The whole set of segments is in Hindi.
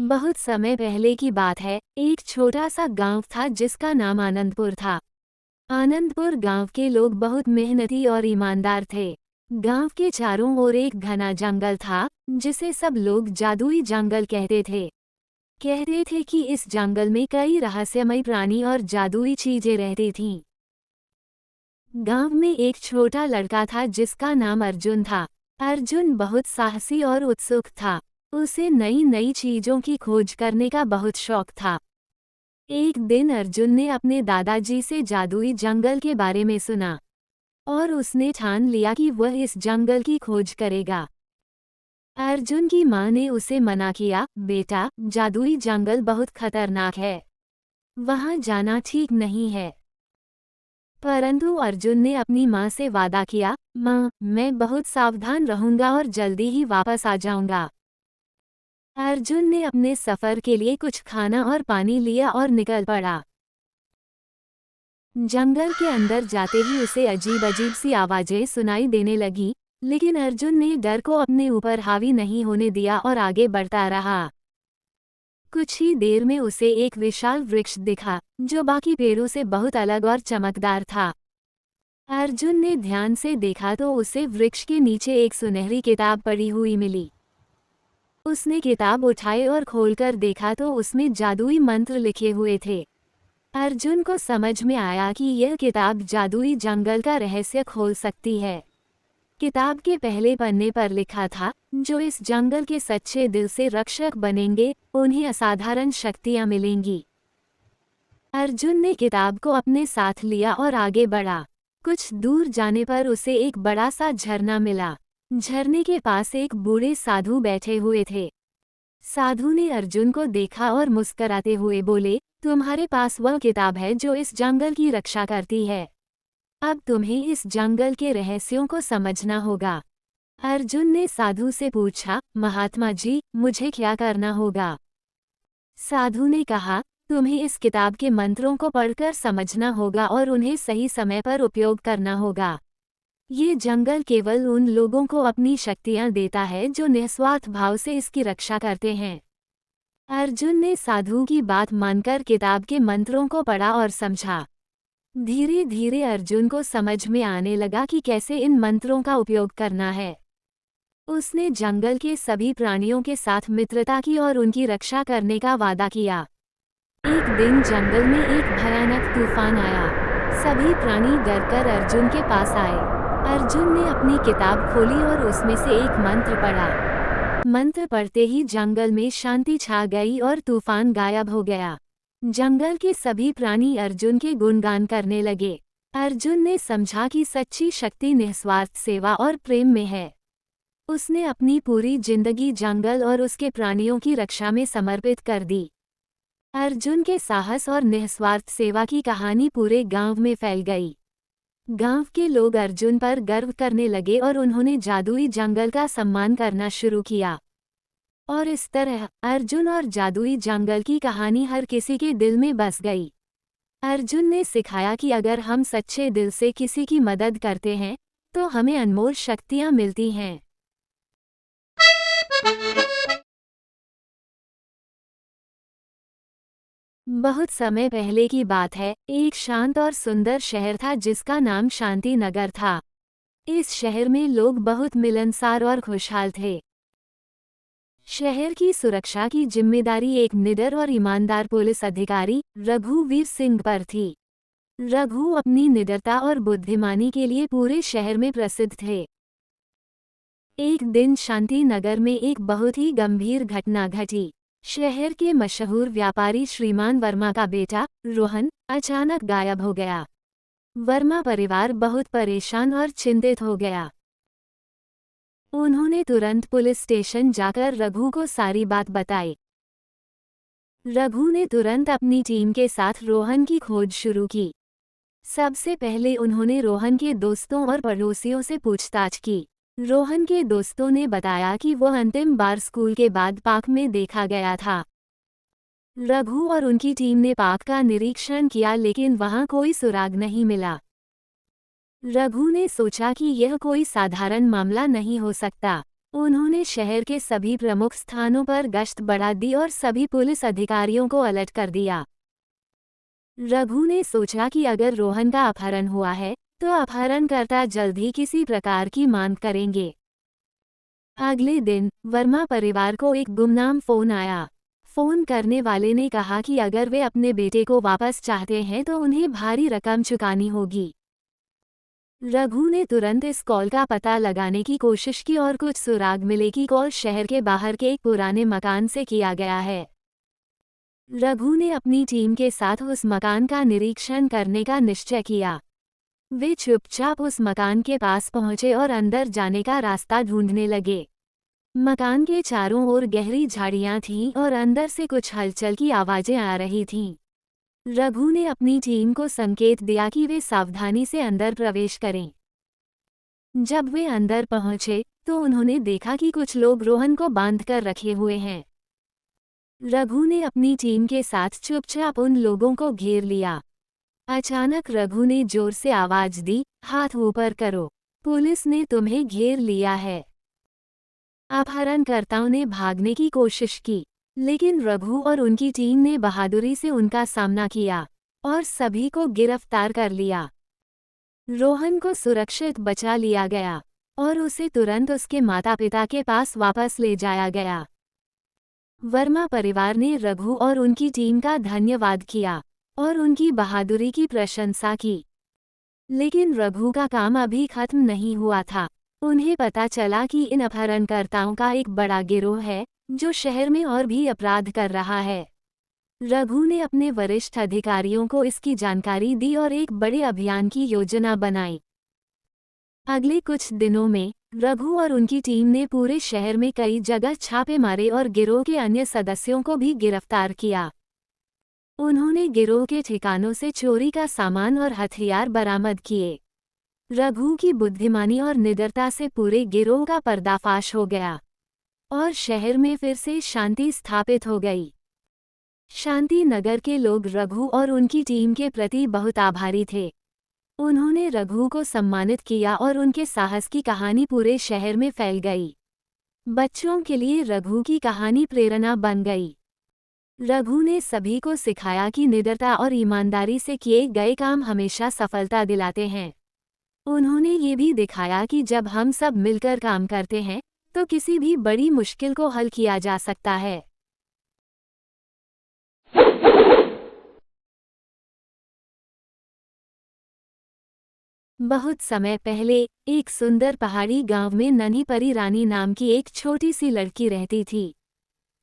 बहुत समय पहले की बात है। एक छोटा सा गांव था जिसका नाम आनंदपुर था। आनंदपुर गांव के लोग बहुत मेहनती और ईमानदार थे। गांव के चारों ओर एक घना जंगल था, जिसे सब लोग जादुई जंगल कहते थे। कहते थे कि इस जंगल में कई रहस्यमय प्राणी और जादुई चीजें रहती थीं। गांव में एक छोटा लड़का था जिसका नाम अर्जुन था। अर्जुन बहुत साहसी और उत्सुक था। उसे नई नई चीजों की खोज करने का बहुत शौक था। एक दिन अर्जुन ने अपने दादाजी से जादुई जंगल के बारे में सुना और उसने ठान लिया कि वह इस जंगल की खोज करेगा। अर्जुन की माँ ने उसे मना किया, बेटा, जादुई जंगल बहुत खतरनाक है, वहां जाना ठीक नहीं है। परंतु अर्जुन ने अपनी माँ से वादा किया, माँ, मैं बहुत सावधान रहूंगा और जल्दी ही वापस आ जाऊंगा। अर्जुन ने अपने सफर के लिए कुछ खाना और पानी लिया और निकल पड़ा। जंगल के अंदर जाते ही उसे अजीब अजीब सी आवाजें सुनाई देने लगी, लेकिन अर्जुन ने डर को अपने ऊपर हावी नहीं होने दिया और आगे बढ़ता रहा। कुछ ही देर में उसे एक विशाल वृक्ष दिखा, जो बाकी पेड़ों से बहुत अलग और चमकदार था। अर्जुन ने ध्यान से देखा तो उसे वृक्ष के नीचे एक सुनहरी किताब पड़ी हुई मिली। उसने किताब उठाई और खोलकर देखा तो उसमें जादुई मंत्र लिखे हुए थे। अर्जुन को समझ में आया कि यह किताब जादुई जंगल का रहस्य खोल सकती है। किताब के पहले पन्ने पर लिखा था, जो इस जंगल के सच्चे दिल से रक्षक बनेंगे, उन्हें असाधारण शक्तियां मिलेंगी। अर्जुन ने किताब को अपने साथ लिया और आगे बढ़ा। कुछ दूर जाने पर उसे एक बड़ा सा झरना मिला। झरने के पास एक बूढ़े साधु बैठे हुए थे। साधु ने अर्जुन को देखा और मुस्कराते हुए बोले, तुम्हारे पास वह किताब है जो इस जंगल की रक्षा करती है। अब तुम्हें इस जंगल के रहस्यों को समझना होगा। अर्जुन ने साधु से पूछा, महात्मा जी, मुझे क्या करना होगा? साधु ने कहा, तुम्हें इस किताब के मंत्रों को पढ़कर समझना होगा और उन्हें सही समय पर उपयोग करना होगा। ये जंगल केवल उन लोगों को अपनी शक्तियां देता है जो निस्वार्थ भाव से इसकी रक्षा करते हैं। अर्जुन ने साधु की बात मानकर किताब के मंत्रों को पढ़ा और समझा। धीरे धीरे अर्जुन को समझ में आने लगा कि कैसे इन मंत्रों का उपयोग करना है। उसने जंगल के सभी प्राणियों के साथ मित्रता की और उनकी रक्षा करने का वादा किया। एक दिन जंगल में एक भयानक तूफान आया। सभी प्राणी डरकर अर्जुन के पास आए। अर्जुन ने अपनी किताब खोली और उसमें से एक मंत्र पढ़ा। मंत्र पढ़ते ही जंगल में शांति छा गई और तूफान गायब हो गया। जंगल के सभी प्राणी अर्जुन के गुणगान करने लगे। अर्जुन ने समझा कि सच्ची शक्ति निस्वार्थ सेवा और प्रेम में है। उसने अपनी पूरी जिंदगी जंगल और उसके प्राणियों की रक्षा में समर्पित कर दी। अर्जुन के साहस और निस्वार्थ सेवा की कहानी पूरे गांव में फैल गई। गांव के लोग अर्जुन पर गर्व करने लगे और उन्होंने जादुई जंगल का सम्मान करना शुरू किया। और इस तरह अर्जुन और जादुई जंगल की कहानी हर किसी के दिल में बस गई। अर्जुन ने सिखाया कि अगर हम सच्चे दिल से किसी की मदद करते हैं, तो हमें अनमोल शक्तियां मिलती हैं। बहुत समय पहले की बात है। एक शांत और सुंदर शहर था जिसका नाम शांति नगर था। इस शहर में लोग बहुत मिलनसार और खुशहाल थे। शहर की सुरक्षा की जिम्मेदारी एक निडर और ईमानदार पुलिस अधिकारी रघुवीर सिंह पर थी। रघु अपनी निडरता और बुद्धिमानी के लिए पूरे शहर में प्रसिद्ध थे। एक दिन शांति नगर में एक बहुत ही गंभीर घटना घटी। शहर के मशहूर व्यापारी श्रीमान वर्मा का बेटा रोहन अचानक गायब हो गया। वर्मा परिवार बहुत परेशान और चिंतित हो गया। उन्होंने तुरंत पुलिस स्टेशन जाकर रघु को सारी बात बताई। रघु ने तुरंत अपनी टीम के साथ रोहन की खोज शुरू की। सबसे पहले उन्होंने रोहन के दोस्तों और पड़ोसियों से पूछताछ की। रोहन के दोस्तों ने बताया कि वह अंतिम बार स्कूल के बाद पार्क में देखा गया था। रघु और उनकी टीम ने पार्क का निरीक्षण किया, लेकिन वहां कोई सुराग नहीं मिला। रघु ने सोचा कि यह कोई साधारण मामला नहीं हो सकता। उन्होंने शहर के सभी प्रमुख स्थानों पर गश्त बढ़ा दी और सभी पुलिस अधिकारियों को अलर्ट कर दिया। रघु ने सोचा कि अगर रोहन का अपहरण हुआ है तो अपहरणकर्ता जल्द ही किसी प्रकार की मांग करेंगे। अगले दिन वर्मा परिवार को एक गुमनाम फोन आया। फोन करने वाले ने कहा कि अगर वे अपने बेटे को वापस चाहते हैं तो उन्हें भारी रकम चुकानी होगी। रघु ने तुरंत इस कॉल का पता लगाने की कोशिश की और कुछ सुराग मिले कि कॉल शहर के बाहर के एक पुराने मकान से किया गया है। रघु ने अपनी टीम के साथ उस मकान का निरीक्षण करने का निश्चय किया। वे चुपचाप उस मकान के पास पहुंचे और अंदर जाने का रास्ता ढूंढने लगे। मकान के चारों ओर गहरी झाड़ियां थीं और अंदर से कुछ हलचल की आवाजें आ रही थीं। रघु ने अपनी टीम को संकेत दिया कि वे सावधानी से अंदर प्रवेश करें। जब वे अंदर पहुंचे तो उन्होंने देखा कि कुछ लोग रोहन को बांधकर रखे हुए हैं। रघु ने अपनी टीम के साथ चुपचाप उन लोगों को घेर लिया। अचानक रघु ने जोर से आवाज दी, हाथ ऊपर करो, पुलिस ने तुम्हें घेर लिया है। अपहरणकर्ताओं ने भागने की कोशिश की, लेकिन रघु और उनकी टीम ने बहादुरी से उनका सामना किया और सभी को गिरफ्तार कर लिया। रोहन को सुरक्षित बचा लिया गया और उसे तुरंत उसके माता पिता के पास वापस ले जाया गया। वर्मा परिवार ने रघु और उनकी टीम का धन्यवाद किया और उनकी बहादुरी की प्रशंसा की। लेकिन रघु का काम अभी खत्म नहीं हुआ था। उन्हें पता चला कि इन अपहरणकर्ताओं का एक बड़ा गिरोह है जो शहर में और भी अपराध कर रहा है। रघु ने अपने वरिष्ठ अधिकारियों को इसकी जानकारी दी और एक बड़े अभियान की योजना बनाई। अगले कुछ दिनों में रघु और उनकी टीम ने पूरे शहर में कई जगह छापे मारे और गिरोह के अन्य सदस्यों को भी गिरफ्तार किया। उन्होंने गिरोह के ठिकानों से चोरी का सामान और हथियार बरामद किए। रघु की बुद्धिमानी और निडरता से पूरे गिरोह का पर्दाफाश हो गया और शहर में फिर से शांति स्थापित हो गई। शांति नगर के लोग रघु और उनकी टीम के प्रति बहुत आभारी थे। उन्होंने रघु को सम्मानित किया और उनके साहस की कहानी पूरे शहर में फैल गई। बच्चों के लिए रघु की कहानी प्रेरणा बन गई। रघु ने सभी को सिखाया कि निडरता और ईमानदारी से किए गए काम हमेशा सफलता दिलाते हैं। उन्होंने ये भी दिखाया कि जब हम सब मिलकर काम करते हैं तो किसी भी बड़ी मुश्किल को हल किया जा सकता है। बहुत समय पहले एक सुंदर पहाड़ी गांव में नन्ही परी रानी नाम की एक छोटी सी लड़की रहती थी।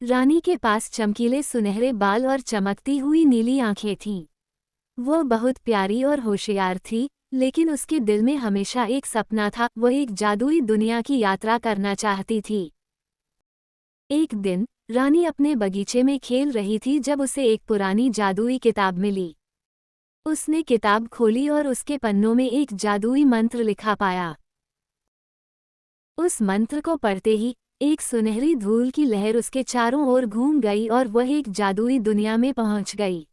रानी के पास चमकीले सुनहरे बाल और चमकती हुई नीली आंखें थीं। वो बहुत प्यारी और होशियार थी, लेकिन उसके दिल में हमेशा एक सपना था। वो एक जादुई दुनिया की यात्रा करना चाहती थी। एक दिन रानी अपने बगीचे में खेल रही थी जब उसे एक पुरानी जादुई किताब मिली। उसने किताब खोली और उसके पन्नों में एक जादुई मंत्र लिखा पाया। उस मंत्र को पढ़ते ही एक सुनहरी धूल की लहर उसके चारों ओर घूम गई और वह एक जादुई दुनिया में पहुंच गई।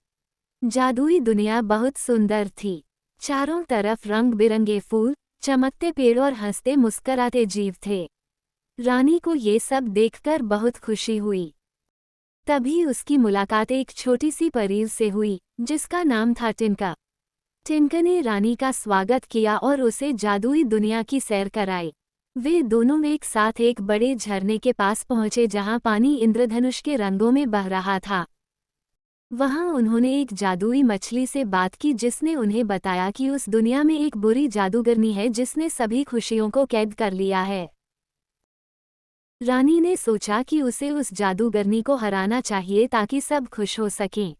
जादुई दुनिया बहुत सुंदर थी। चारों तरफ रंग बिरंगे फूल, चमकते पेड़ और हंसते मुस्कराते जीव थे। रानी को ये सब देखकर बहुत खुशी हुई। तभी उसकी मुलाकात एक छोटी सी परी से हुई जिसका नाम था टिनका। टिनका ने रानी का स्वागत किया और उसे जादुई दुनिया की सैर कराई। वे दोनों एक साथ एक बड़े झरने के पास पहुंचे जहां पानी इंद्रधनुष के रंगों में बह रहा था। वहां उन्होंने एक जादुई मछली से बात की जिसने उन्हें बताया कि उस दुनिया में एक बुरी जादूगरनी है जिसने सभी खुशियों को कैद कर लिया है। रानी ने सोचा कि उसे उस जादूगरनी को हराना चाहिए ताकि सब खुश हो सकें।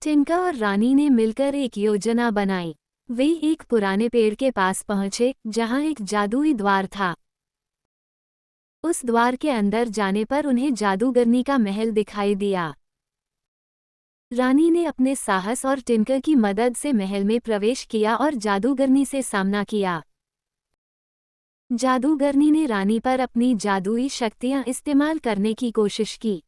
टिनका और रानी ने मिलकर एक योजना बनाई। वे एक पुराने पेड़ के पास पहुंचे जहां एक जादुई द्वार था। उस द्वार के अंदर जाने पर उन्हें जादूगरनी का महल दिखाई दिया। रानी ने अपने साहस और टिनका की मदद से महल में प्रवेश किया और जादूगरनी से सामना किया। जादूगरनी ने रानी पर अपनी जादुई शक्तियां इस्तेमाल करने की कोशिश की,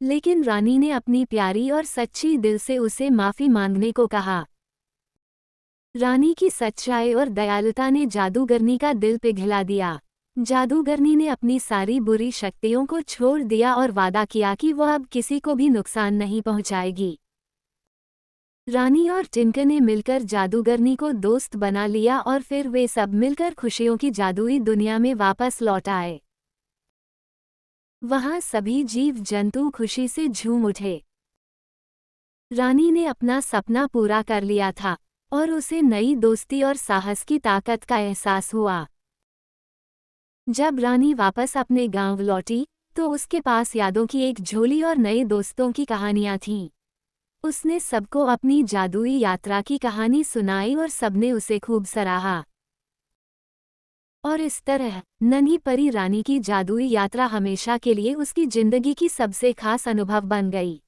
लेकिन रानी ने अपनी प्यारी और सच्ची दिल से उसे माफी मांगने को कहा। रानी की सच्चाई और दयालुता ने जादूगरनी का दिल पिघला दिया। जादूगरनी ने अपनी सारी बुरी शक्तियों को छोड़ दिया और वादा किया कि वह अब किसी को भी नुकसान नहीं पहुंचाएगी। रानी और टिंकर ने मिलकर जादूगरनी को दोस्त बना लिया और फिर वे सब मिलकर खुशियों की जादुई दुनिया में वापस लौट आए। वहां सभी जीव जंतु खुशी से झूम उठे। रानी ने अपना सपना पूरा कर लिया था और उसे नई दोस्ती और साहस की ताकत का एहसास हुआ। जब रानी वापस अपने गांव लौटी तो उसके पास यादों की एक झोली और नए दोस्तों की कहानियां थीं। उसने सबको अपनी जादुई यात्रा की कहानी सुनाई और सबने उसे खूब सराहा। और इस तरह नन्ही परी रानी की जादुई यात्रा हमेशा के लिए उसकी जिंदगी की सबसे खास अनुभव बन गई।